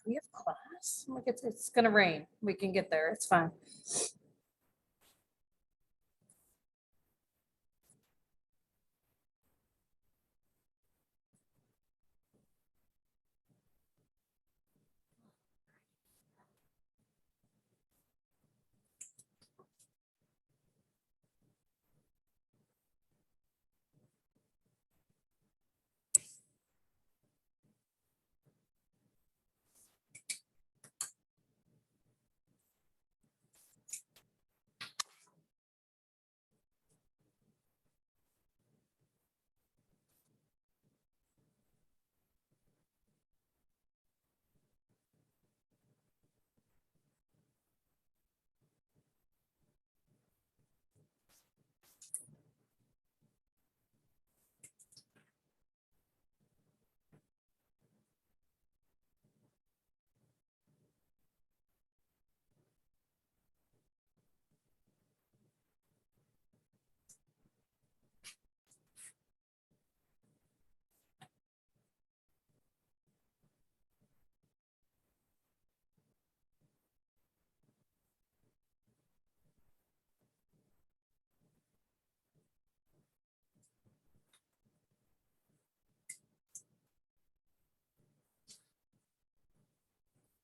we have class? I'm like, it's gonna rain. We can get there. It's fine.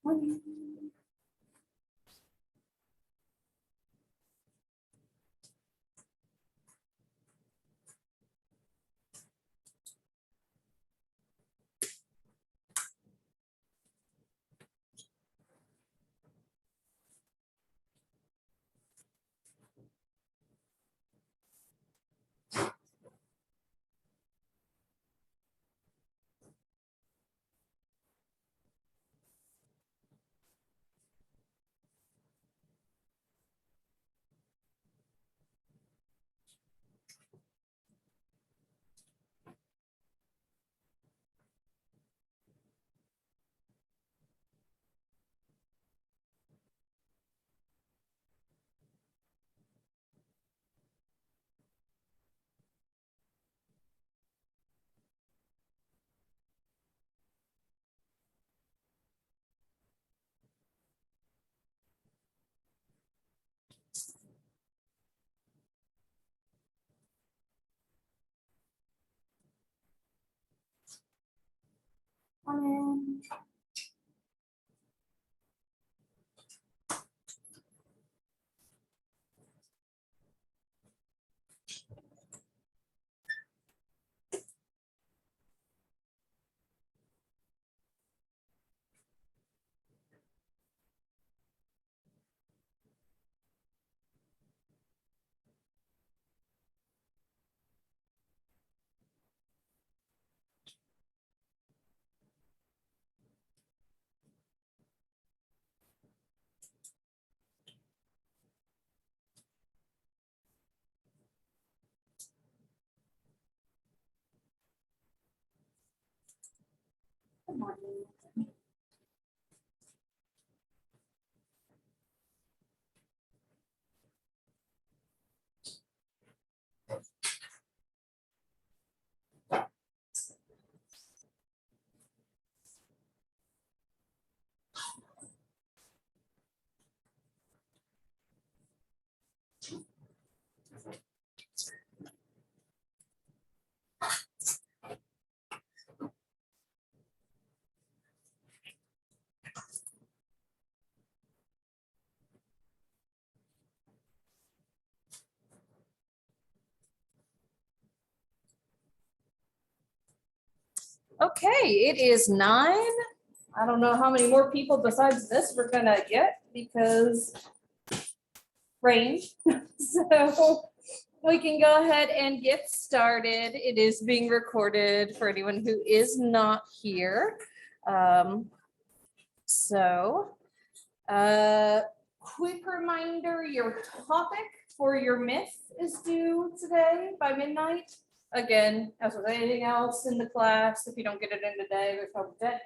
Good morning. Okay, it is 9. I don't know how many more people besides this we're gonna get because rain. So we can go ahead and get started. It is being recorded for anyone who is not here. Quick reminder, your topic for your myth is due today by midnight. Again, as with anything else in the class, if you don't get it in today, there's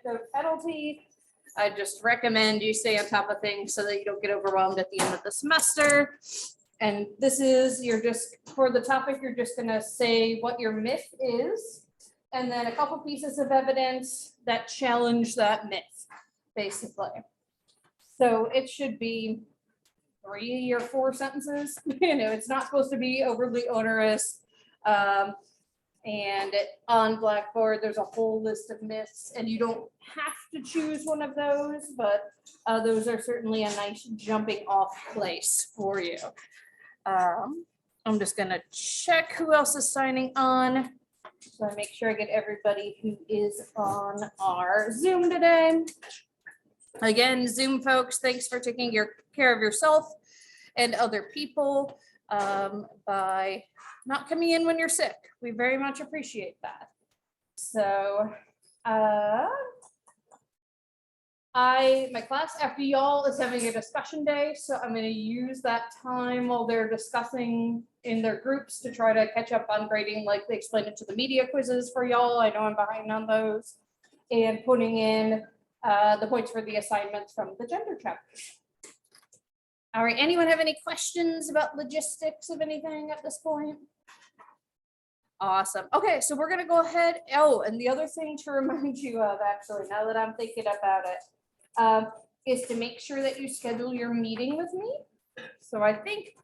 no penalty. I just recommend you stay on top of things so that you don't get overwhelmed at the end of the semester. And this is, for the topic, you're just gonna say what your myth is, and then a couple pieces of evidence that challenge that myth. basically. So it should be 3 or 4 sentences. It's not supposed to be overly onerous. And on Blackboard, there's a whole list of myths, and you don't have to choose one of those, but those are certainly a nice jumping off place for you. I'm just gonna check who else is signing on. So I make sure I get everybody who is on our Zoom today. Again, Zoom folks, thanks for taking care of yourself and other people by not coming in when you're sick. We very much appreciate that. So my class after y'all is having a discussion day, so I'm going to use that time while they're discussing in their groups to try to catch up on grading, like they explained it to the media quizzes for y'all. I know I'm behind on those, and putting in the points for the assignments from the gender chapter. All right, anyone have any questions about logistics of anything at this point? Awesome. Okay, so we're gonna go ahead. Oh, and the other thing to remind you of, actually, now that I'm thinking about it, is to make sure that you schedule your meeting with me. So I think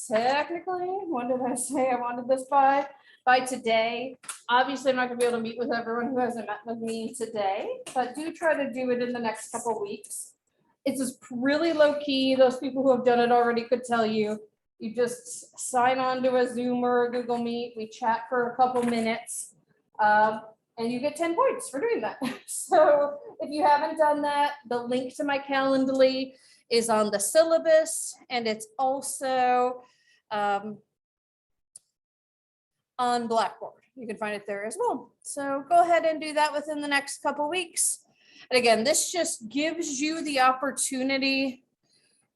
technically, when did I say I wanted this by? By today. Obviously, I'm not gonna be able to meet with everyone who hasn't met with me today, but do try to do it in the next couple of weeks. It's just really low key. Those people who have done it already could tell you. You just sign on to a Zoom or a Google Meet. We chat for a couple minutes, and you get 10 points for doing that. So if you haven't done that, the link to my Calendly is on the syllabus, and it's also on Blackboard. You can find it there as well. So go ahead and do that within the next couple weeks. And again, this just gives you the opportunity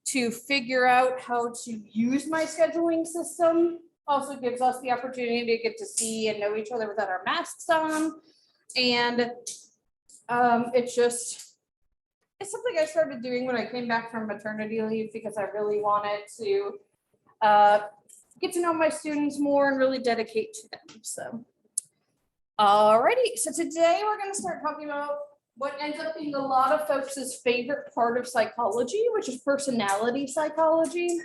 to figure out how to use my scheduling system. Also gives us the opportunity to get to see and know each other without our masks on. And it's something I started doing when I came back from maternity leave, because I really wanted to get to know my students more and really dedicate to them. So, alrighty, so today we're gonna start talking about what ends up being a lot of folks' favorite part of psychology, which is personality psychology.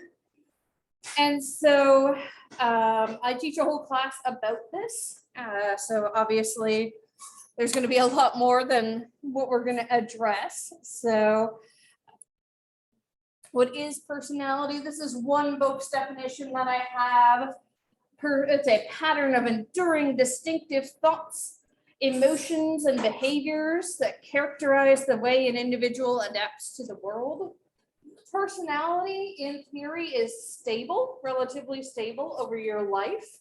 And so I teach a whole class about this. So obviously there's going to be a lot more than what we're going to address. So what is personality? This is one book's definition that I have. It's a pattern of enduring distinctive thoughts, emotions, and behaviors that characterize the way an individual adapts to the world. Personality, in theory, is stable, relatively stable over your life.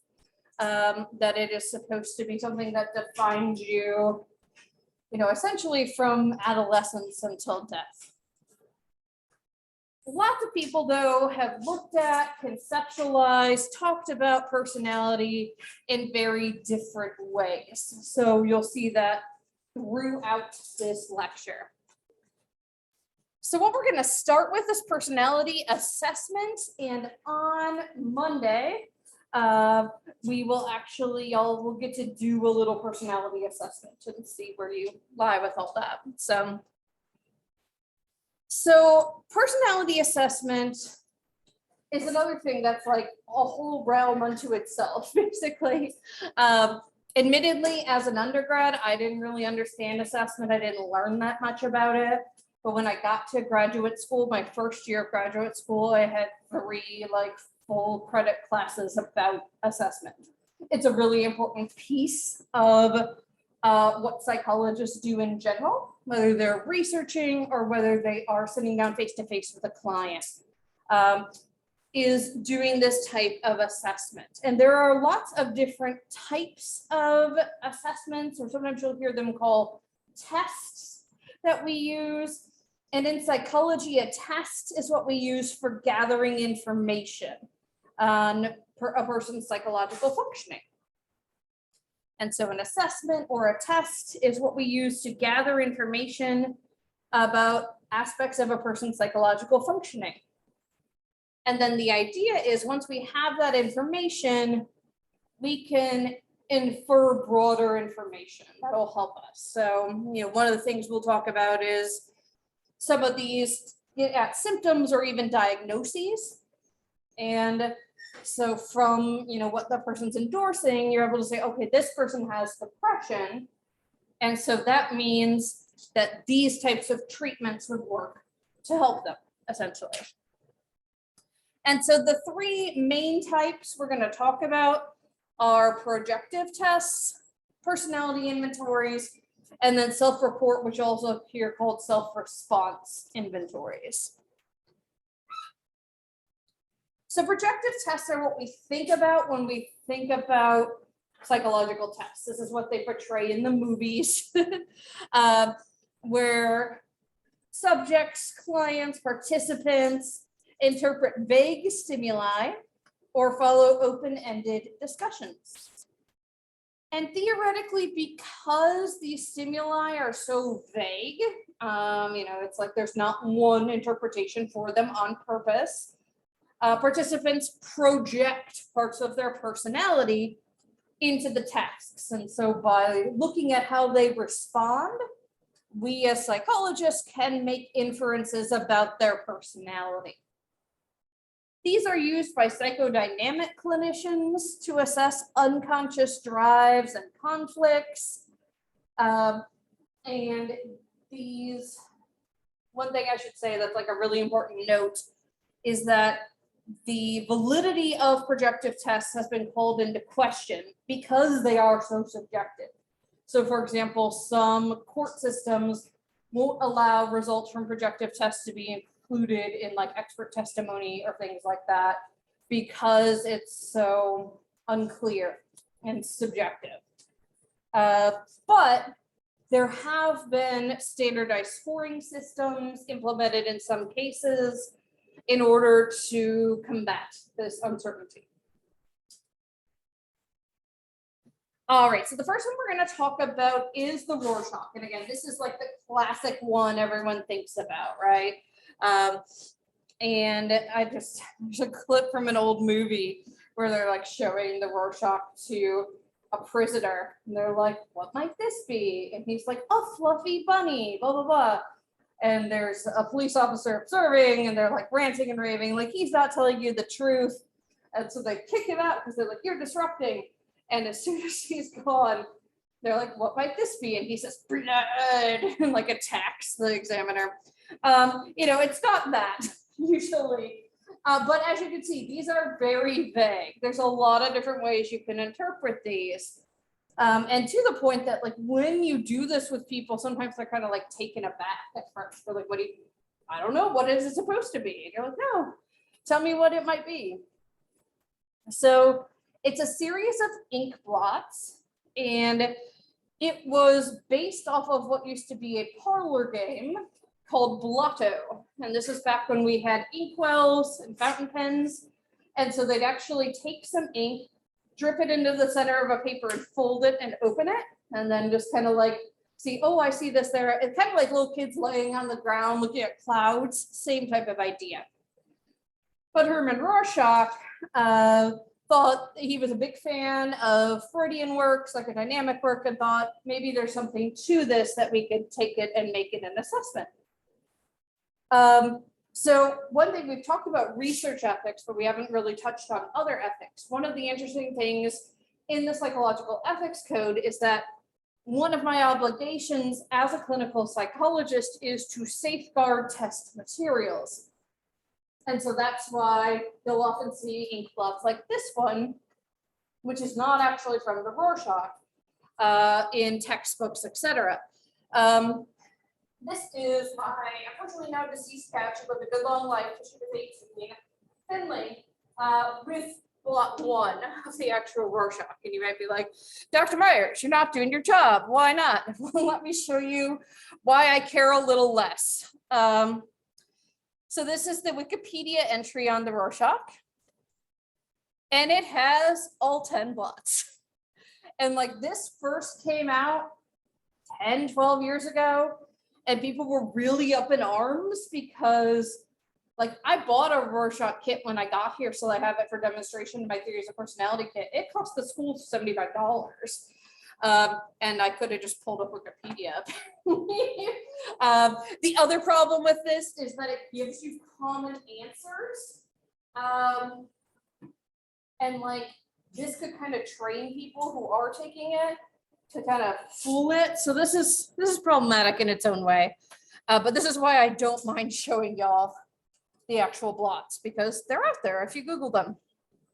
That it is supposed to be something that defines you, essentially from adolescence until death. Lots of people, though, have looked at, conceptualized, talked about personality in very different ways. So you'll see that throughout this lecture. So what we're going to start with is personality assessment. And on Monday, we will actually, y'all will get to do a little personality assessment and see where you lie with all that. So personality assessment is another thing that's like a whole realm unto itself, basically. Admittedly, as an undergrad, I didn't really understand assessment. I didn't learn that much about it. But when I got to graduate school, my first year of graduate school, I had 3 full credit classes about assessment. It's a really important piece of what psychologists do in general, whether they're researching or whether they are sitting down face-to-face with a client, is doing this type of assessment. And there are lots of different types of assessments, or sometimes you'll hear them called tests that we use. And in psychology, a test is what we use for gathering information on a person's psychological functioning. And so an assessment or a test is what we use to gather information about aspects of a person's psychological functioning. And then the idea is once we have that information, we can infer broader information that'll help us. So, one of the things we'll talk about is some of these get at symptoms or even diagnoses. And so from, what the person's endorsing, you're able to say, okay, this person has depression. And so that means that these types of treatments would work to help them, essentially. And so the three main types we're going to talk about are projective tests, personality inventories, and then self-report, which also here called self-response inventories. So projective tests are what we think about when we think about psychological tests. This is what they portray in the movies, where subjects, clients, participants interpret vague stimuli or follow open-ended discussions. And theoretically, because these stimuli are so vague, it's like there's not one interpretation for them on purpose. Participants project parts of their personality into the tasks. And so by looking at how they respond, we as psychologists can make inferences about their personality. These are used by psychodynamic clinicians to assess unconscious drives and conflicts. And these, one thing I should say that's like a really important note is that the validity of projective tests has been called into question because they are so subjective. So for example, some court systems won't allow results from projective tests to be included in like expert testimony or things like that because it's so unclear and subjective. But there have been standardized scoring systems implemented in some cases in order to combat this uncertainty. All right, so the first one we're going to talk about is the Rorschach. And again, this is like the classic one everyone thinks about, right? And there's a clip from an old movie where they're like showing the Rorschach to a prisoner. And they're like, what might this be? And he's like, a fluffy bunny, blah, blah, blah. And there's a police officer observing and they're like ranting and raving, like he's not telling you the truth. And so they kick him out because they're like, you're disrupting. And as soon as he's gone, they're like, what might this be? And he says, blood, and like attacks the examiner. It's not that usually. But as you can see, these are very vague. There's a lot of different ways you can interpret these. And to the point that like when you do this with people, sometimes they're kind of like taken aback at first. They're like, I don't know, what is it supposed to be? And you're like, no, tell me what it might be. So it's a series of ink blots, and it was based off of what used to be a parlor game called Blotto. And this is back when we had inkwells and fountain pens. And so they'd actually take some ink, drip it into the center of a paper and fold it and open it. And then just kind of like see, oh, I see this there. It's kind of like little kids laying on the ground looking at clouds, same type of idea. But Hermann Rorschach thought he was a big fan of Freudian work, psychodynamic work, and thought maybe there's something to this that we could take it and make it an assessment. So one thing we've talked about research ethics, but we haven't really touched on other ethics. One of the interesting things in the psychological ethics code is that one of my obligations as a clinical psychologist is to safeguard test materials. And so that's why you'll often see ink blots like this one, which is not actually from the Rorschach, in textbooks, etc. This is my unfortunately now deceased cat. She lived a good long life. She was 18, Finley, with blot 1 of the actual Rorschach. And you might be like, Dr. Myers, you're not doing your job. Why not? Well, let me show you why I care a little less. So this is the Wikipedia entry on the Rorschach. And it has all 10 blots. And like this first came out 10, 12 years ago. And people were really up in arms because like I bought a Rorschach kit when I got here. So I have it for demonstration in my theories of personality kit. It cost the school $75. And I could have just pulled up Wikipedia. The other problem with this is that it gives you common answers. And like, this could kind of train people who are taking it to kind of fool it. So this is problematic in its own way. But this is why I don't mind showing y'all the actual blots, because they're out there if you Google them.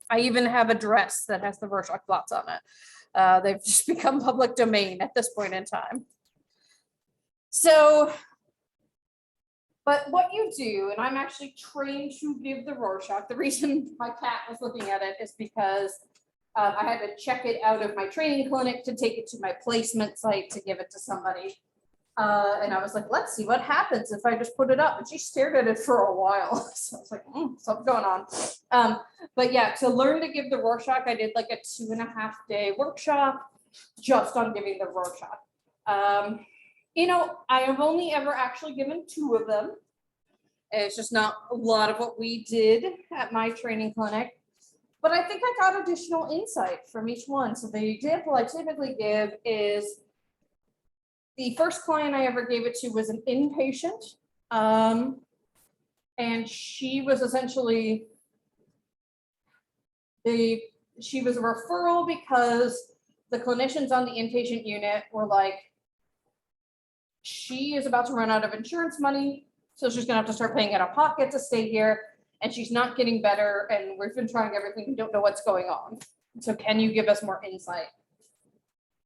I even have a dress that has the Rorschach blots on it. They've just become public domain at this point in time. So, but what you do, and I'm actually trained to give the Rorschach, the reason my cat was looking at it is because I had to check it out of my training clinic to take it to my placement site to give it to somebody. And I was like, let's see what happens if I just put it up. And she stared at it for a while. So I was like, something's going on. But yeah, to learn to give the Rorschach, I did like a 2.5-day workshop just on giving the Rorschach. You know, I have only ever actually given 2 of them. It's just not a lot of what we did at my training clinic. But I think I got additional insight from each one. So the example I typically give is the first client I ever gave it to was an inpatient. And she was essentially, she was a referral because the clinicians on the inpatient unit were like, she is about to run out of insurance money, so she's gonna have to start paying out of pocket to stay here, and she's not getting better, and we've been trying everything, we don't know what's going on. So can you give us more insight?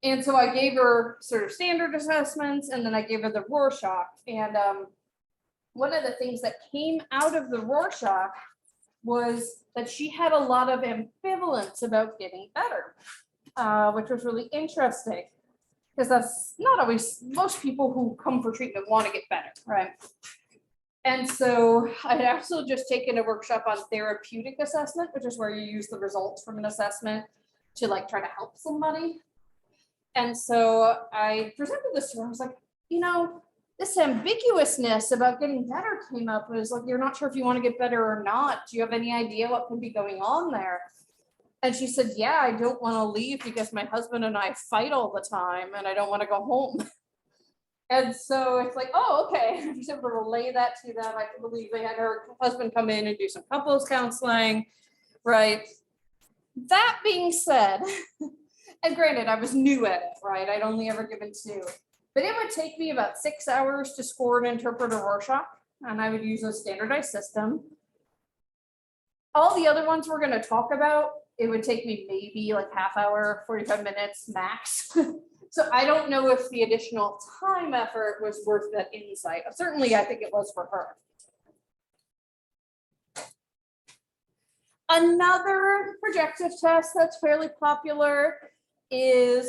And so I gave her sort of standard assessments, and then I gave her the Rorschach. And one of the things that came out of the Rorschach was that she had a lot of ambivalence about getting better, which was really interesting, because that's not always, most people who come for treatment want to get better, right? And so I had also just taken a workshop on Therapeutic Assessment, which is where you use the results from an assessment to like try to help somebody. And so I presented this to her. I was like, you know, this ambiguousness about getting better came up. It was like, you're not sure if you want to get better or not. Do you have any idea what could be going on there? And she said, yeah, I don't want to leave because my husband and I fight all the time and I don't want to go home. And so it's like, oh, okay. I was able to relay that to them. I can believe they had her husband come in and do some couples counseling, right? That being said, and granted, I was new at it, right? I'd only ever given 2, but it would take me about 6 hours to score and interpret a Rorschach, and I would use a standardized system. All the other ones we're going to talk about, it would take me maybe like half hour, 45 minutes max. So I don't know if the additional time effort was worth that insight. Certainly, I think it was for her. Another projective test that's fairly popular is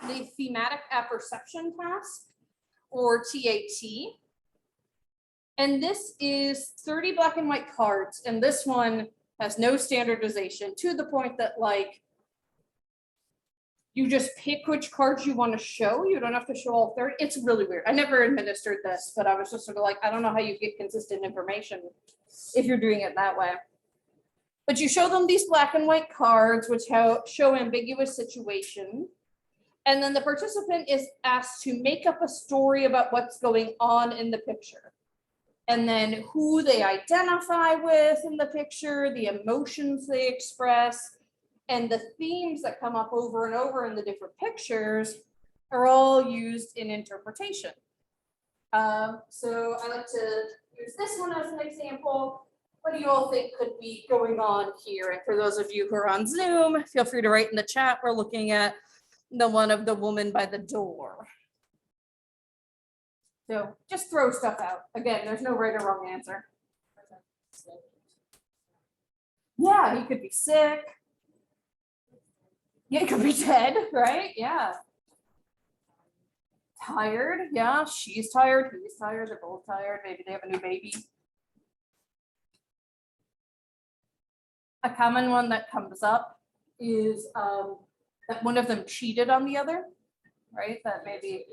the thematic apperception task, or TAT. And this is 30 black and white cards. And this one has no standardization, to the point that like, you just pick which cards you want to show. You don't have to show all 30. It's really weird. I never administered this, but I was just sort of like, I don't know how you get consistent information if you're doing it that way. But you show them these black and white cards, which show ambiguous situation. And then the participant is asked to make up a story about what's going on in the picture. And then who they identify with in the picture, the emotions they express, and the themes that come up over and over in the different pictures are all used in interpretation. So I like to use this one as an example. What do you all think could be going on here? And for those of you who are on Zoom, feel free to write in the chat. We're looking at the one of the woman by the door. So just throw stuff out. Again, there's no right or wrong answer. Yeah, he could be sick. Yeah, he could be dead, right? Yeah. Tired. Yeah, she's tired. He's tired. They're both tired. Maybe they have a new baby. A common one that comes up is that one of them cheated on the other, right? That maybe,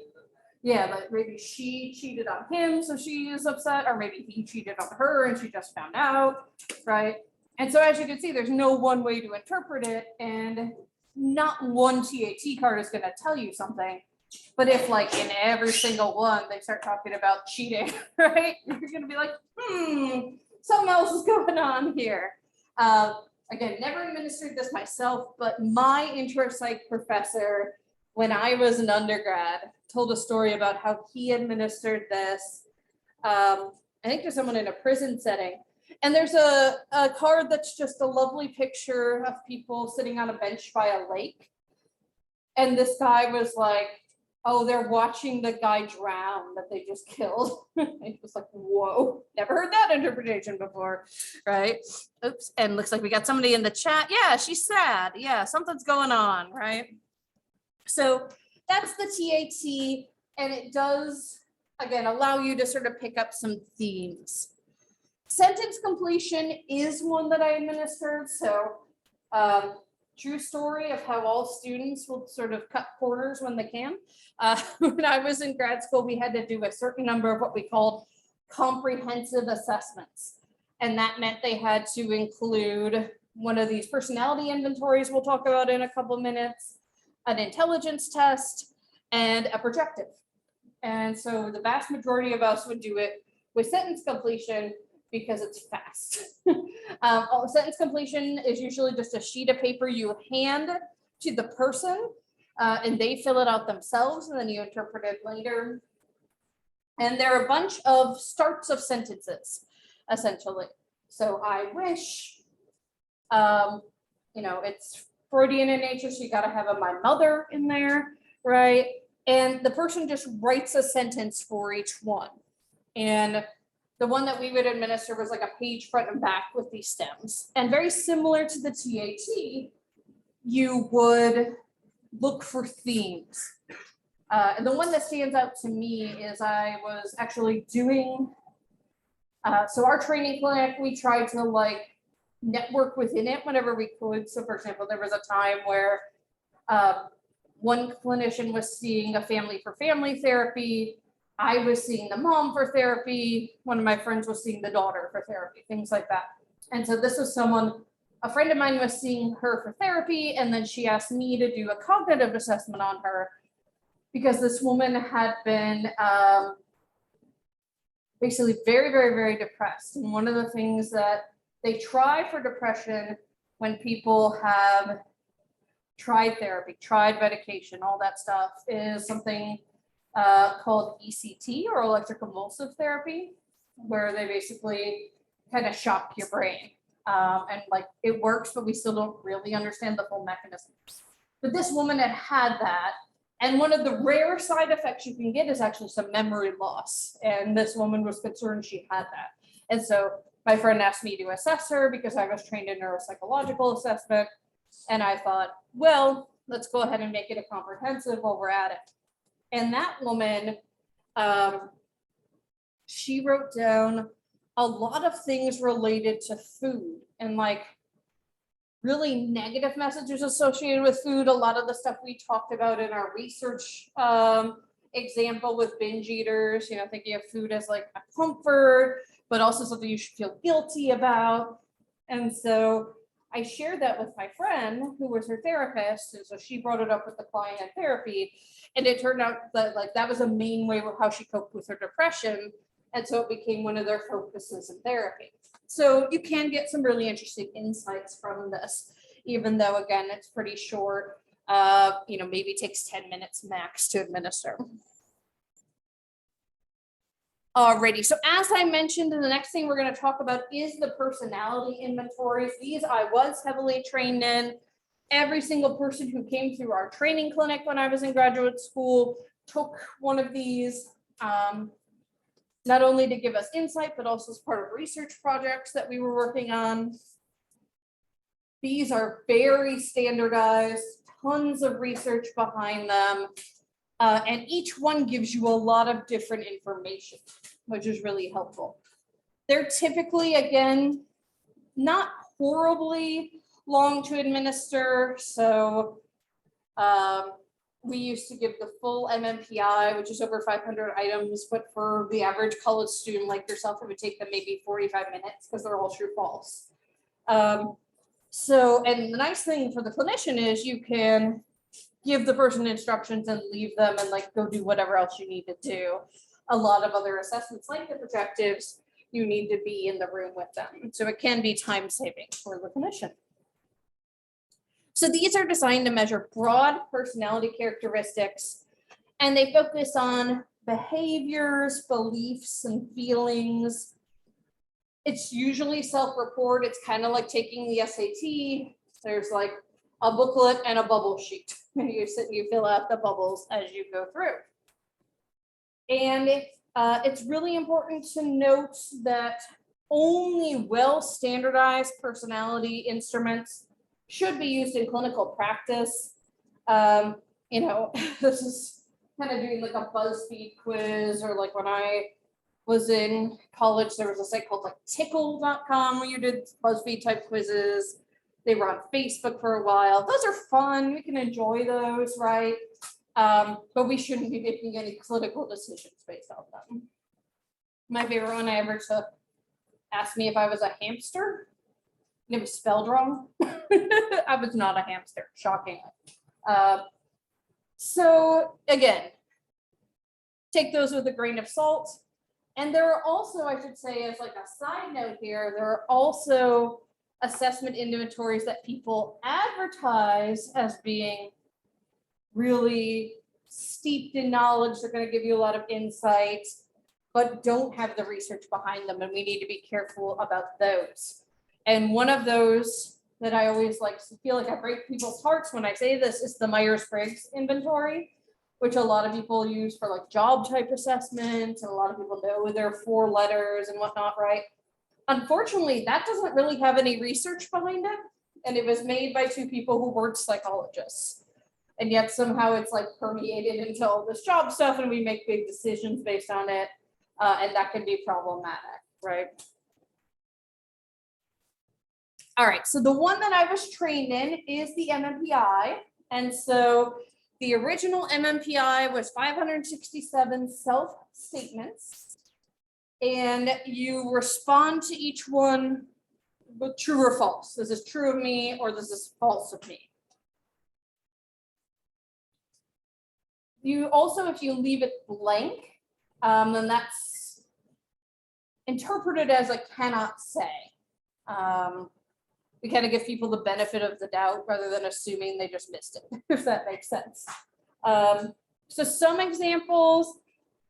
yeah, like maybe she cheated on him, so she is upset, or maybe he cheated on her and she just found out, right? And so as you can see, there's no one way to interpret it. And not one TAT card is going to tell you something. But if like in every single one, they start talking about cheating, right? You're going to be like, something else is going on here. Again, never administered this myself, but my intro psych professor, when I was an undergrad, told a story about how he administered this. I think to someone in a prison setting. And there's a card that's just a lovely picture of people sitting on a bench by a lake. And this guy was like, oh, they're watching the guy drown that they just killed. It was like, whoa, never heard that interpretation before, right? Oops, and looks like we got somebody in the chat. Yeah, she's sad. Yeah, something's going on, right? So that's the TAT, and it does, again, allow you to sort of pick up some themes. Sentence completion is one that I administered. So true story of how all students will sort of cut corners when they can. When I was in grad school, we had to do a certain number of what we called comprehensive assessments. And that meant they had to include one of these personality inventories we'll talk about in a couple minutes, an intelligence test, and a projective. And so the vast majority of us would do it with sentence completion because it's fast. Sentence completion is usually just a sheet of paper you hand to the person and they fill it out themselves and then you interpret it later. And there are a bunch of starts of sentences, essentially. So I wish, it's Freudian in nature, so you gotta have a my mother in there, right? And the person just writes a sentence for each one. And the one that we would administer was like a page front and back with these stems. And very similar to the TAT, you would look for themes. And the one that stands out to me is I was actually doing, so our training clinic, we tried to like network within it whenever we could. So for example, there was a time where one clinician was seeing a family for family therapy. I was seeing the mom for therapy. One of my friends was seeing the daughter for therapy, things like that. And so this was someone, a friend of mine was seeing her for therapy. And then she asked me to do a cognitive assessment on her because this woman had been basically very, very, very depressed. And one of the things that they try for depression when people have tried therapy, tried medication, all that stuff is something called ECT or electroconvulsive therapy, where they basically kind of shock your brain. And like it works, but we still don't really understand the full mechanism. But this woman had that. And one of the rare side effects you can get is actually some memory loss. And this woman was concerned she had that. And so my friend asked me to assess her because I was trained in neuropsychological assessment. And I thought, well, let's go ahead and make it a comprehensive while we're at it. And that woman, she wrote down a lot of things related to food and like really negative messages associated with food. A lot of the stuff we talked about in our research example with binge eaters, thinking of food as like a comfort, but also something you should feel guilty about. And so I shared that with my friend who was her therapist. And so she brought it up with the client in therapy. And it turned out that like that was a main way of how she coped with her depression. And so it became one of their focuses in therapy. So you can get some really interesting insights from this, even though, again, it's pretty short, maybe takes 10 minutes max to administer. Alrighty, so as I mentioned, the next thing we're going to talk about is the personality inventories. These I was heavily trained in. Every single person who came through our training clinic when I was in graduate school took one of these, not only to give us insight, but also as part of research projects that we were working on. These are very standardized, tons of research behind them. And each one gives you a lot of different information, which is really helpful. They're typically, again, not horribly long to administer. So we used to give the full MMPI, which is over 500 items, but for the average college student like yourself, it would take them maybe 45 minutes because they're all true false. So, and the nice thing for the clinician is you can give the person instructions and leave them and like go do whatever else you need to do. A lot of other assessments like the projectives, you need to be in the room with them. So it can be time saving for the clinician. So these are designed to measure broad personality characteristics, and they focus on behaviors, beliefs, and feelings. It's usually self-report. It's kind of like taking the SAT. There's like a booklet and a bubble sheet. And you sit and you fill out the bubbles as you go through. And it's really important to note that only well-standardized personality instruments should be used in clinical practice. You know, this is kind of doing like a BuzzFeed quiz, or like when I was in college, there was a site called like tickle.com where you did BuzzFeed type quizzes. They were on Facebook for a while. Those are fun. We can enjoy those, right? But we shouldn't be making any clinical decisions based on them. My favorite one I ever took asked me if I was a hamster. And it was spelled wrong. I was not a hamster, shockingly. So again, take those with a grain of salt. And there are also, I should say, as like a side note here, there are also assessment inventories that people advertise as being really steeped in knowledge. They're going to give you a lot of insight, but don't have the research behind them. And we need to be careful about those. And one of those that I always like to feel like I break people's hearts when I say this is the Myers-Briggs Inventory, which a lot of people use for like job type assessment. And a lot of people know their 4 letters and whatnot, right? Unfortunately, that doesn't really have any research behind it. And it was made by 2 people who weren't psychologists. And yet somehow it's like permeated into all this job stuff and we make big decisions based on it. And that can be problematic, right? All right, so the one that I was trained in is the MMPI. And so the original MMPI was 567 self-statements. And you respond to each one with true or false. This is true of me or this is false of me. You also, if you leave it blank, then that's interpreted as a cannot say. We kind of give people the benefit of the doubt rather than assuming they just missed it, if that makes sense. So some examples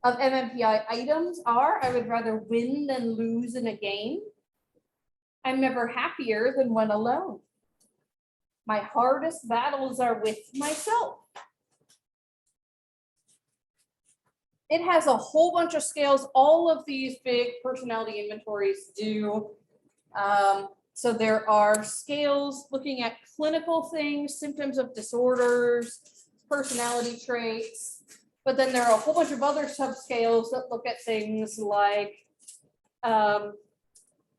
of MMPI items are, I would rather win than lose in a game. I'm never happier than when alone. My hardest battles are with myself. It has a whole bunch of scales. All of these big personality inventories do. So there are scales looking at clinical things, symptoms of disorders, personality traits, but then there are a whole bunch of other subscales that look at things like how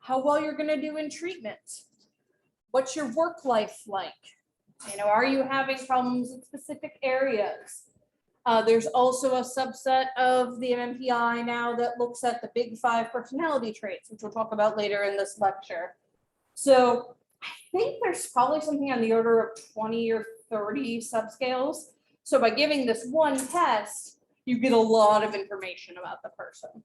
well you're going to do in treatment. What's your work life like? You know, are you having problems in specific areas? There's also a subset of the MMPI now that looks at the big 5 personality traits, which we'll talk about later in this lecture. So I think there's probably something on the order of 20 or 30 subscales. So by giving this one test, you get a lot of information about the person.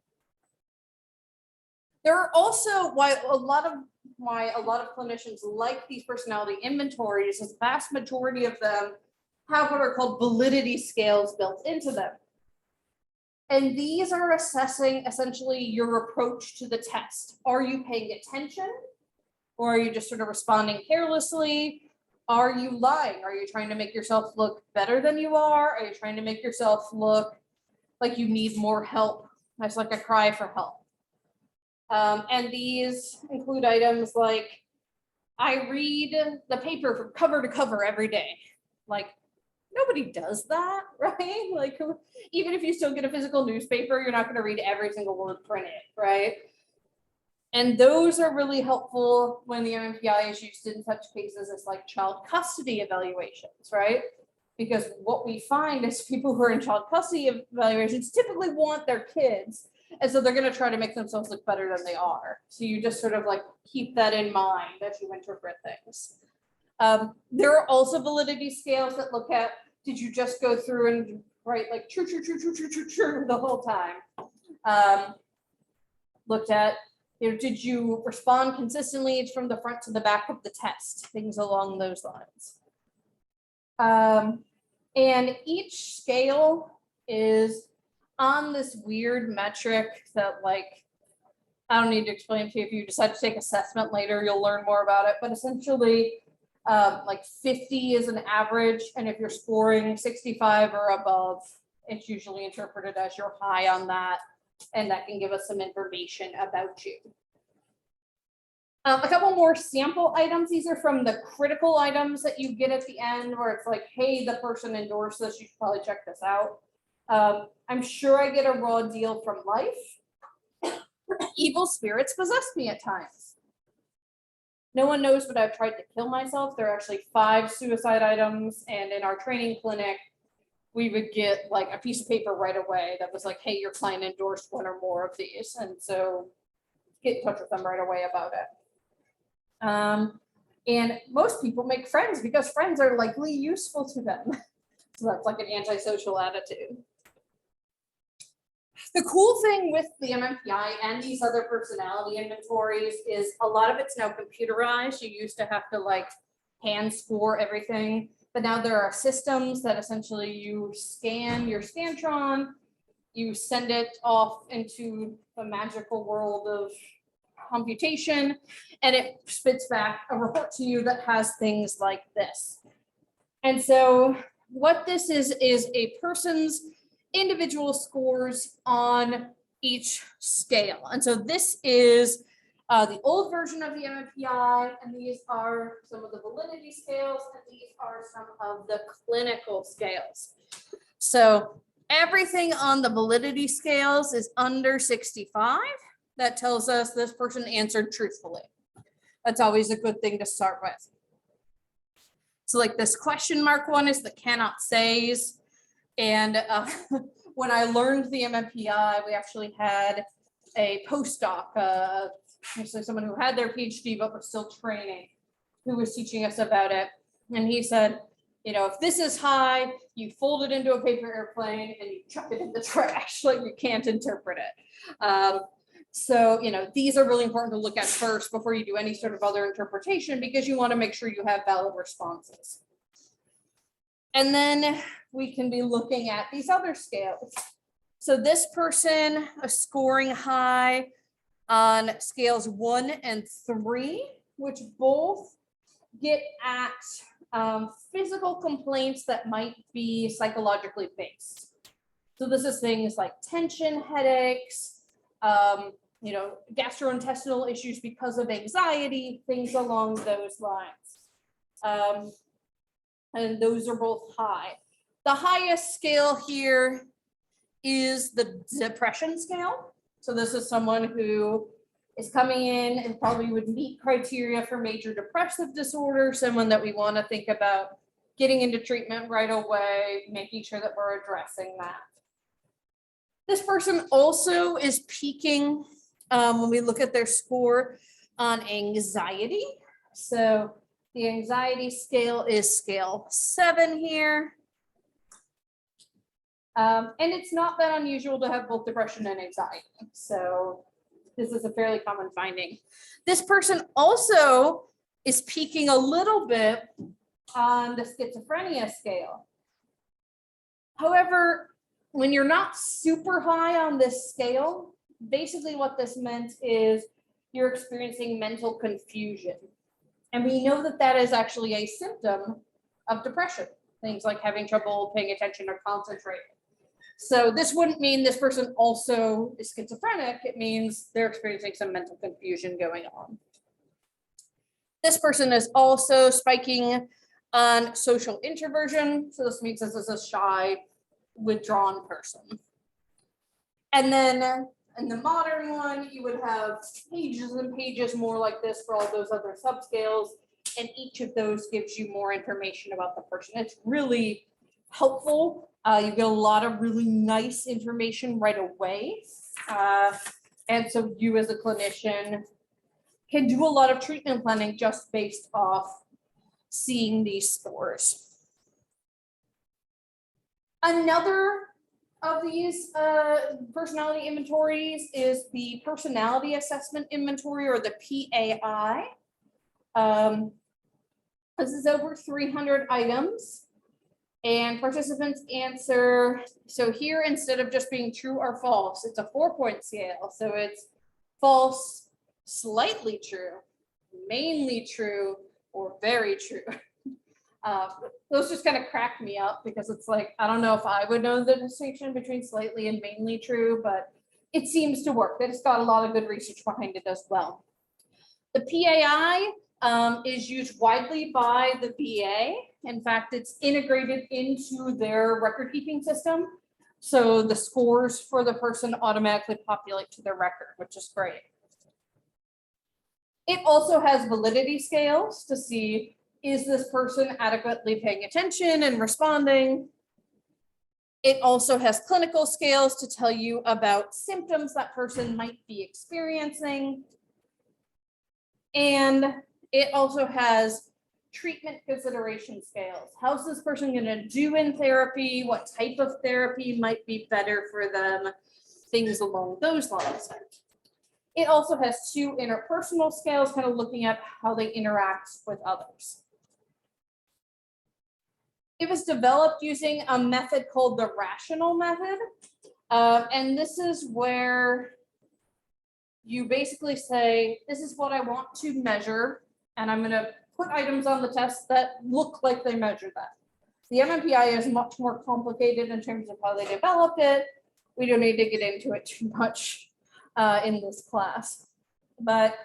There are also why a lot of clinicians like these personality inventories is the vast majority of them have what are called validity scales built into them. And these are assessing essentially your approach to the test. Are you paying attention? Or are you just sort of responding carelessly? Are you lying? Are you trying to make yourself look better than you are? Are you trying to make yourself look like you need more help? That's like a cry for help. And these include items like, I read the paper from cover to cover every day. Like, nobody does that, right? Like, even if you still get a physical newspaper, you're not going to read every single word printed, right? And those are really helpful when the MMPI is used in such cases as like child custody evaluations, right? Because what we find is people who are in child custody evaluations typically want their kids. And so they're going to try to make themselves look better than they are. So you just sort of like keep that in mind as you interpret things. There are also validity scales that look at, did you just go through and write like true the whole time? Looked at, did you respond consistently from the front to the back of the test? Things along those lines. And each scale is on this weird metric that, like, I don't need to explain to you. If you decide to take assessment later, you'll learn more about it. But essentially, like 50 is an average. And if you're scoring 65 or above, it's usually interpreted as you're high on that. And that can give us some information about you. A couple more sample items. These are from the critical items that you get at the end, where it's like, hey, the person endorsed this. You should probably check this out. I'm sure I get a raw deal from life. Evil spirits possess me at times. No one knows, but I've tried to kill myself. There are actually 5 suicide items. And in our training clinic, we would get like a piece of paper right away that was like, hey, your client endorsed 1 or more of these. And so get in touch with them right away about it. And most people make friends because friends are likely useful to them. So that's like an antisocial attitude. The cool thing with the MMPI and these other personality inventories is a lot of it's now computerized. You used to have to like hand score everything, but now there are systems that essentially you scan your Scantron, you send it off into the magical world of computation, and it spits back a report to you that has things like this. And so what this is a person's individual scores on each scale. And so this is the old version of the MMPI, and these are some of the validity scales, and these are some of the clinical scales. So everything on the validity scales is under 65. That tells us this person answered truthfully. That's always a good thing to start with. So like this question mark one is the cannot says. And when I learned the MMPI, we actually had a postdoc, actually someone who had their PhD but was still training, who was teaching us about it. And he said, if this is high, you fold it into a paper airplane and you chuck it in the trash, like you can't interpret it. So, these are really important to look at first before you do any sort of other interpretation, because you want to make sure you have valid responses. And then we can be looking at these other scales. So this person is scoring high on scales 1 and 3, which both get at physical complaints that might be psychologically based. So this is things like tension, headaches, gastrointestinal issues because of anxiety, things along those lines. And those are both high. The highest scale here is the depression scale. So this is someone who is coming in and probably would meet criteria for major depressive disorder, someone that we want to think about getting into treatment right away, making sure that we're addressing that. This person also is peaking when we look at their score on anxiety. So the anxiety scale is scale 7 here. And it's not that unusual to have both depression and anxiety. So this is a fairly common finding. This person also is peaking a little bit on the schizophrenia scale. However, when you're not super high on this scale, basically what this meant is you're experiencing mental confusion. And we know that that is actually a symptom of depression, things like having trouble paying attention or concentrating. So this wouldn't mean this person also is schizophrenic. It means they're experiencing some mental confusion going on. This person is also spiking on social introversion. So this means this is a shy, withdrawn person. And then in the modern one, you would have pages and pages more like this for all those other subscales. And each of those gives you more information about the person. It's really helpful. You get a lot of really nice information right away. And so you as a clinician can do a lot of treatment planning just based off seeing these scores. Another of these personality inventories is the Personality Assessment Inventory, or the PAI. This is over 300 items, and participants answer. So here, instead of just being true or false, it's a 4-point scale. So it's false, slightly true, mainly true, or very true. Those just kind of crack me up, because it's like, I don't know if I would know the distinction between slightly and mainly true, but it seems to work. It's got a lot of good research behind it as well. The PAI is used widely by the VA. In fact, it's integrated into their record keeping system. So the scores for the person automatically populate to their record, which is great. It also has validity scales to see, is this person adequately paying attention and responding? It also has clinical scales to tell you about symptoms that person might be experiencing. And it also has treatment consideration scales. How's this person going to do in therapy? What type of therapy might be better for them? Things along those lines. It also has 2 interpersonal scales, kind of looking at how they interact with others. It was developed using a method called the rational method. And this is where you basically say, this is what I want to measure, and I'm going to put items on the test that look like they measure that. The MMPI is much more complicated in terms of how they developed it. We don't need to get into it too much in this class. But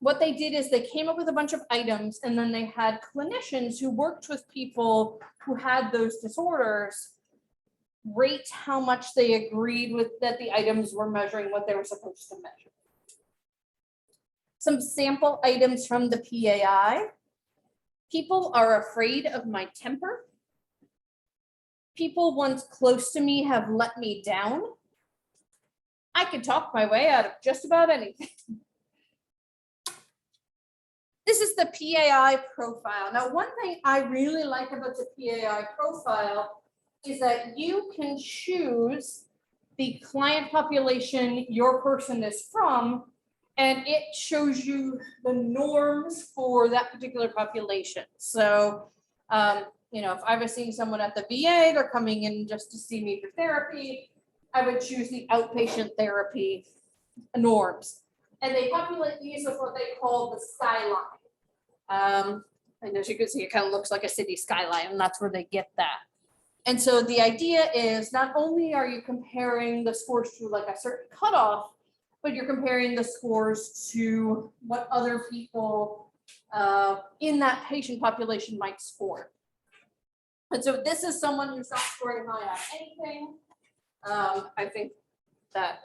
what they did is they came up with a bunch of items, and then they had clinicians who worked with people who had those disorders rate how much they agreed with that the items were measuring what they were supposed to measure. Some sample items from the PAI. People are afraid of my temper. People once close to me have let me down. I could talk my way out of just about anything. This is the PAI profile. Now, one thing I really like about the PAI profile is that you can choose the client population your person is from, and it shows you the norms for that particular population. So, you know, if I was seeing someone at the VA, they're coming in just to see me for therapy, I would choose the outpatient therapy norms. And they populate these with what they call the skyline. And as you can see, it kind of looks like a city skyline, and that's where they get that. And so the idea is, not only are you comparing the scores to like a certain cutoff, but you're comparing the scores to what other people in that patient population might score. And so this is someone who's not scoring high on anything. I think that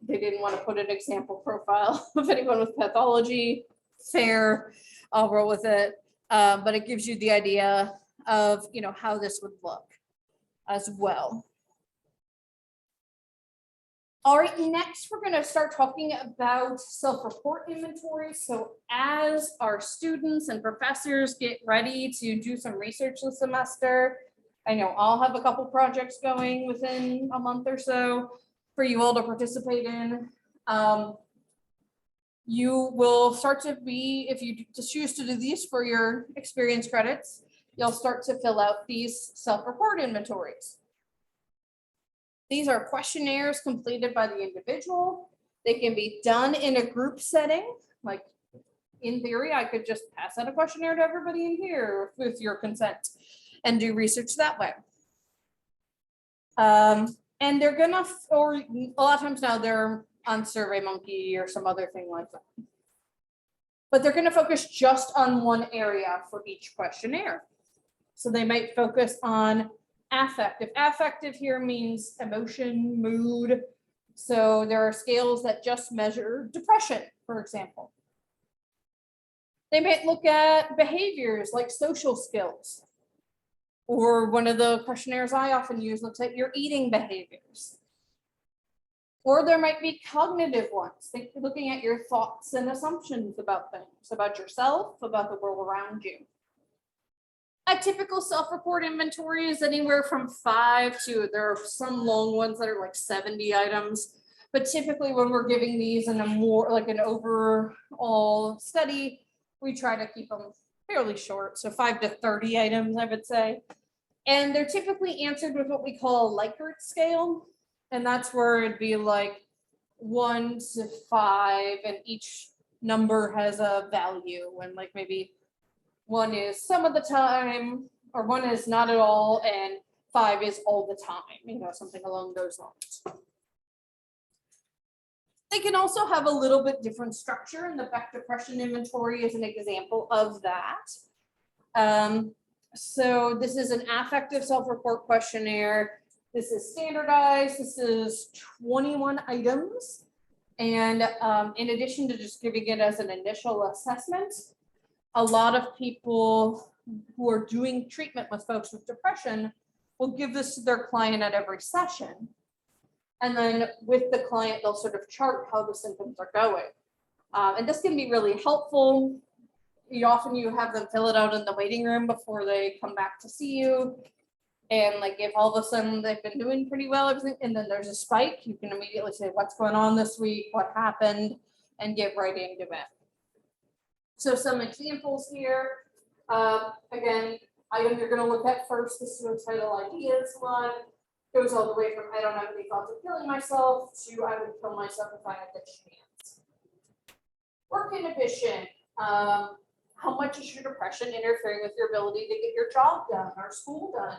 they didn't want to put an example profile of anyone with pathology. Fair, I'll roll with it. But it gives you the idea of, you know, how this would look as well. All right, next we're going to start talking about self-report inventory. So as our students and professors get ready to do some research this semester, I know I'll have a couple projects going within a month or so for you all to participate in. You will start to be, if you just choose to do these for your experience credits, you'll start to fill out these self-report inventories. These are questionnaires completed by the individual. They can be done in a group setting. Like in theory, I could just pass out a questionnaire to everybody in here with your consent and do research that way. And they're gonna, or a lot of times now they're on SurveyMonkey or some other thing like that. But they're gonna focus just on one area for each questionnaire. So they might focus on affective. Affective here means emotion, mood. So there are scales that just measure depression, for example. They might look at behaviors like social skills. Or one of the questionnaires I often use looks at your eating behaviors. Or there might be cognitive ones, looking at your thoughts and assumptions about things, about yourself, about the world around you. A typical self-report inventory is anywhere from 5 to, there are some long ones that are like 70 items. But typically when we're giving these in a more like an overall study, we try to keep them fairly short. So 5 to 30 items, I would say. And they're typically answered with what we call a Likert scale. And that's where it'd be like 1 to 5, and each number has a value. And like maybe 1 is some of the time, or 1 is not at all, and 5 is all the time, something along those lines. They can also have a little bit different structure, and the Beck Depression Inventory is an example of that. So this is an affective self-report questionnaire. This is standardized. This is 21 items. And in addition to just giving it as an initial assessment, a lot of people who are doing treatment with folks with depression will give this to their client at every session. And then with the client, they'll sort of chart how the symptoms are going. And this can be really helpful. Often you have them fill it out in the waiting room before they come back to see you. And like if all of a sudden they've been doing pretty well, everything, and then there's a spike, you can immediately say, what's going on this week? What happened? And get right into it. So some examples here. Again, item you're going to look at first, the suicidal ideas one. Goes all the way from I don't have any thoughts of killing myself to I would kill myself if I had the chance. Work inhibition. How much is your depression interfering with your ability to get your job done or school done?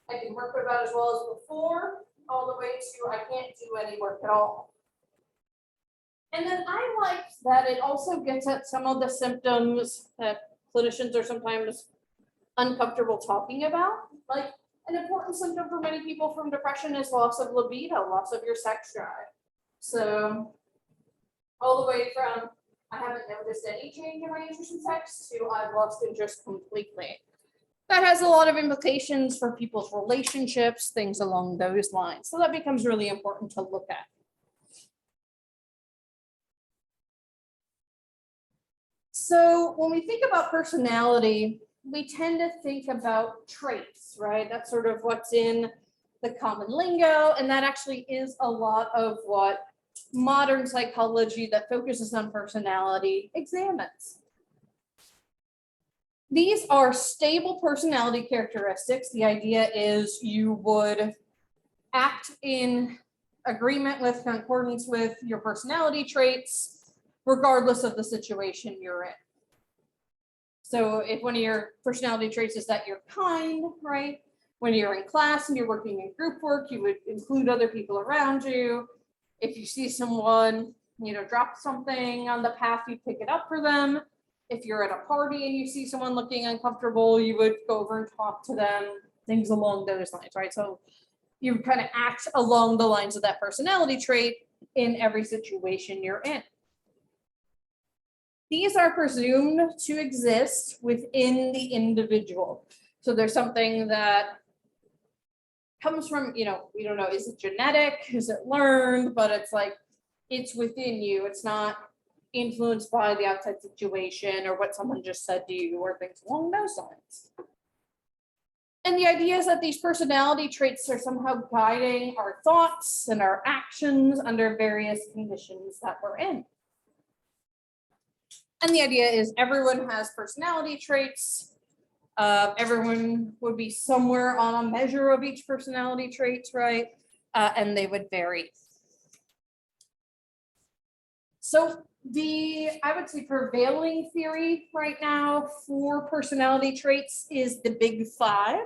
I can work about as well as before, all the way to I can't do any work at all. And then I like that it also gets at some of the symptoms that clinicians are sometimes uncomfortable talking about. Like an important symptom for many people from depression is loss of libido, loss of your sex drive. So all the way from I haven't noticed any change in my interest in sex to I've lost interest completely. That has a lot of implications for people's relationships, things along those lines. So that becomes really important to look at. So when we think about personality, we tend to think about traits, right? That's sort of what's in the common lingo. And that actually is a lot of what modern psychology that focuses on personality examines. These are stable personality characteristics. The idea is you would act in agreement with, concordance with your personality traits, regardless of the situation you're in. So if one of your personality traits is that you're kind, right? When you're in class and you're working in group work, you would include other people around you. If you see someone, drop something on the path, you pick it up for them. If you're at a party and you see someone looking uncomfortable, you would go over and talk to them, things along those lines, right? So you kind of act along the lines of that personality trait in every situation you're in. These are presumed to exist within the individual. So there's something that comes from, we don't know, is it genetic? Is it learned? But it's like, it's within you. It's not influenced by the outside situation or what someone just said to you or things along those lines. And the idea is that these personality traits are somehow guiding our thoughts and our actions under various conditions that we're in. And the idea is everyone has personality traits. Everyone would be somewhere on a measure of each personality trait, right? And they would vary. So I would say prevailing theory right now for personality traits is the big 5.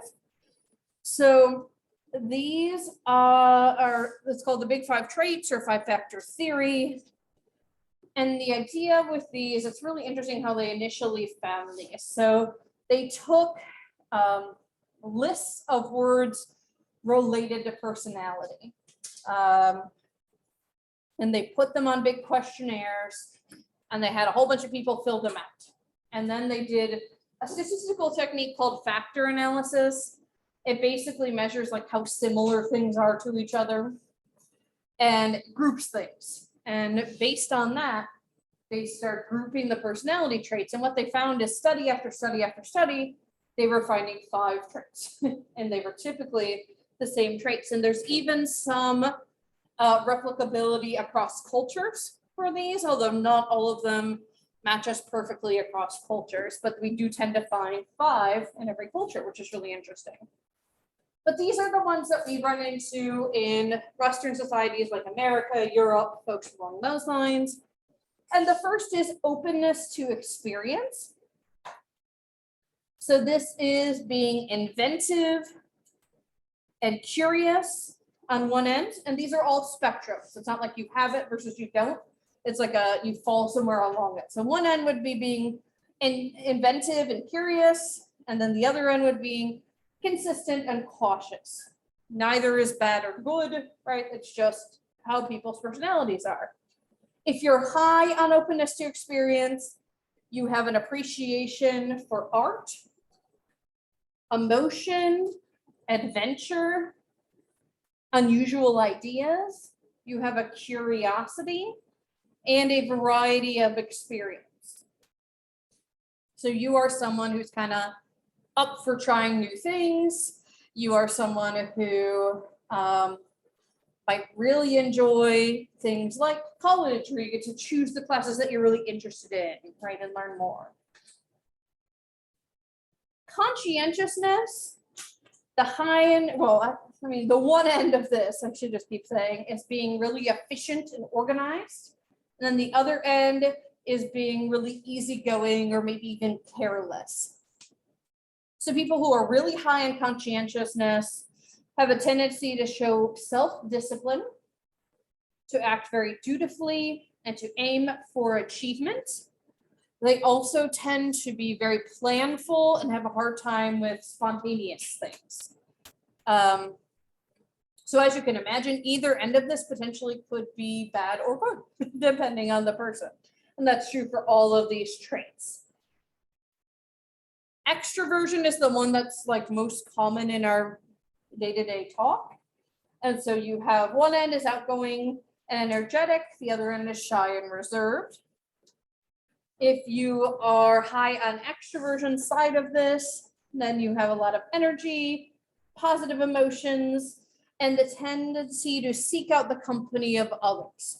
So these it's called the big 5 traits or 5-factor theory. And the idea with these, it's really interesting how they initially found these. So they took lists of words related to personality. And they put them on big questionnaires and they had a whole bunch of people fill them out. And then they did a statistical technique called factor analysis. It basically measures like how similar things are to each other and groups things. And based on that, they start grouping the personality traits. And what they found is study after study after study they were finding 5 traits, and they were typically the same traits. And there's even some replicability across cultures for these, although not all of them match us perfectly across cultures, but we do tend to find 5 in every culture, which is really interesting. But these are the ones that we run into in Western societies like America, Europe, folks along those lines. And the first is openness to experience. So this is being inventive and curious on one end, and these are all spectrums. It's not like you have it versus you don't. It's like you fall somewhere along it. So one end would be being inventive and curious, and then the other end would be consistent and cautious. Neither is bad or good, right? It's just how people's personalities are. If you're high on openness to experience, you have an appreciation for art, emotion, adventure, unusual ideas. You have a curiosity and a variety of experience. So you are someone who's kind of up for trying new things. You are someone who might really enjoy things like college, where you get to choose the classes that you're really interested in, right, and learn more. Conscientiousness, the high end, well, I mean, the one end of this, I should just keep saying, is being really efficient and organized. And then the other end is being really easygoing or maybe even careless. So people who are really high in conscientiousness have a tendency to show self-discipline, to act very dutifully, and to aim for achievement. They also tend to be very planful and have a hard time with spontaneous things. So as you can imagine, either end of this potentially could be bad or good, depending on the person. And that's true for all of these traits. Extroversion is the one that's like most common in our day-to-day talk. And so you have one end is outgoing and energetic, the other end is shy and reserved. If you are high on extroversion side of this, then you have a lot of energy, positive emotions, and the tendency to seek out the company of others.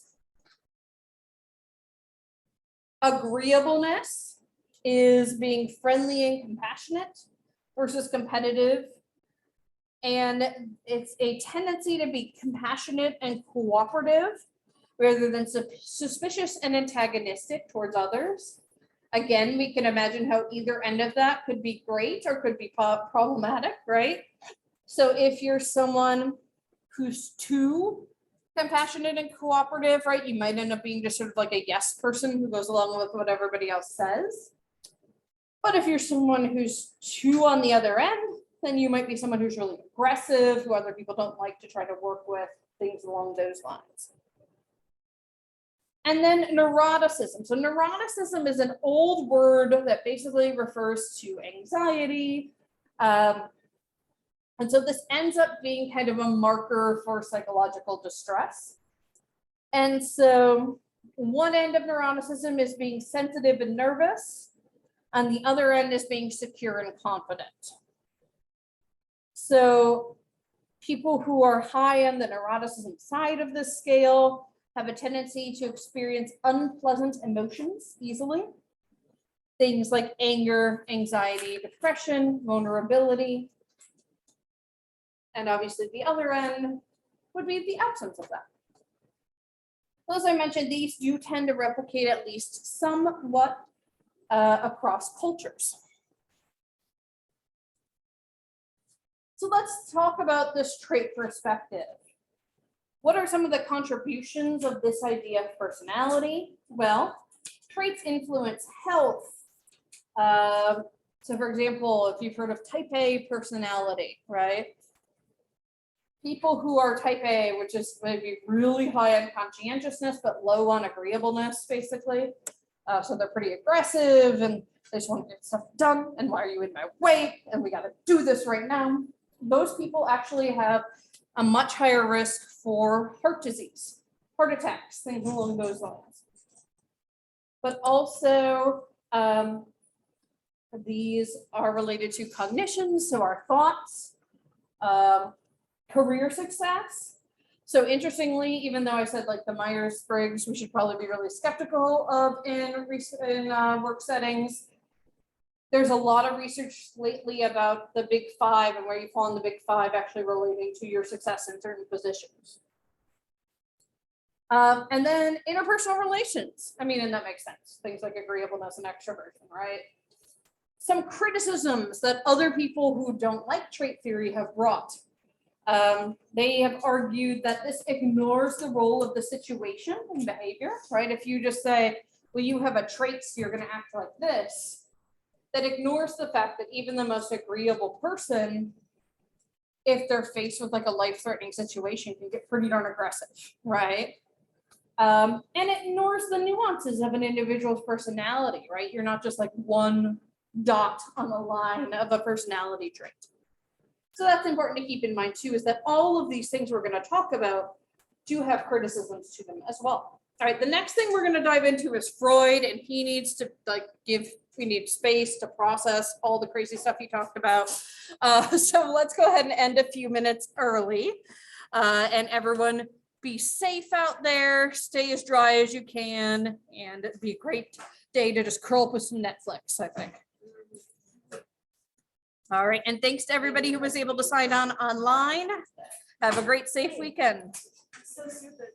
Agreeableness is being friendly and compassionate versus competitive. And it's a tendency to be compassionate and cooperative rather than suspicious and antagonistic towards others. Again, we can imagine how either end of that could be great or could be problematic, right? So if you're someone who's too compassionate and cooperative, right, you might end up being just sort of like a yes person who goes along with what everybody else says. But if you're someone who's too on the other end, then you might be someone who's really aggressive, who other people don't like to try to work with, things along those lines. And then neuroticism. So neuroticism is an old word that basically refers to anxiety. And so this ends up being kind of a marker for psychological distress. And so one end of neuroticism is being sensitive and nervous, and the other end is being secure and confident. So people who are high on the neuroticism side of this scale have a tendency to experience unpleasant emotions easily. Things like anger, anxiety, depression, vulnerability. And obviously the other end would be the absence of that. So as I mentioned, these do tend to replicate at least somewhat across cultures. So let's talk about this trait perspective. What are some of the contributions of this idea of personality? Well, traits influence health. So for example, if you've heard of type A personality, right? People who are type A, which is maybe really high on conscientiousness, but low on agreeableness, basically. So they're pretty aggressive and they just want to get stuff done. And why are you in my way? And we got to do this right now. Those people actually have a much higher risk for heart disease, heart attacks, things along those lines. But also These are related to cognition, so our thoughts, career success. So interestingly, even though I said like the Myers-Briggs, we should probably be really skeptical of in work settings. There's a lot of research lately about the big five and where you fall in the big five actually relating to your success in certain positions. And then interpersonal relations. I mean, and that makes sense. Things like agreeableness and extroversion, right? Some criticisms that other people who don't like trait theory have brought. They have argued that this ignores the role of the situation and behavior, right? If you just say, well, you have a trait, so you're going to act like this, that ignores the fact that even the most agreeable person, if they're faced with like a life-threatening situation, can get pretty darn aggressive, right? And it ignores the nuances of an individual's personality, right? You're not just like one dot on the line of a personality trait. So that's important to keep in mind too, is that all of these things we're going to talk about do have criticisms to them as well. All right, the next thing we're going to dive into is Freud, and he needs to we need space to process all the crazy stuff he talked about. So let's go ahead and end a few minutes early. And everyone be safe out there, stay as dry as you can, and it'd be a great day to just curl up with some Netflix, I think. All right, and thanks to everybody who was able to sign on online. Have a great, safe weekend. So stupid.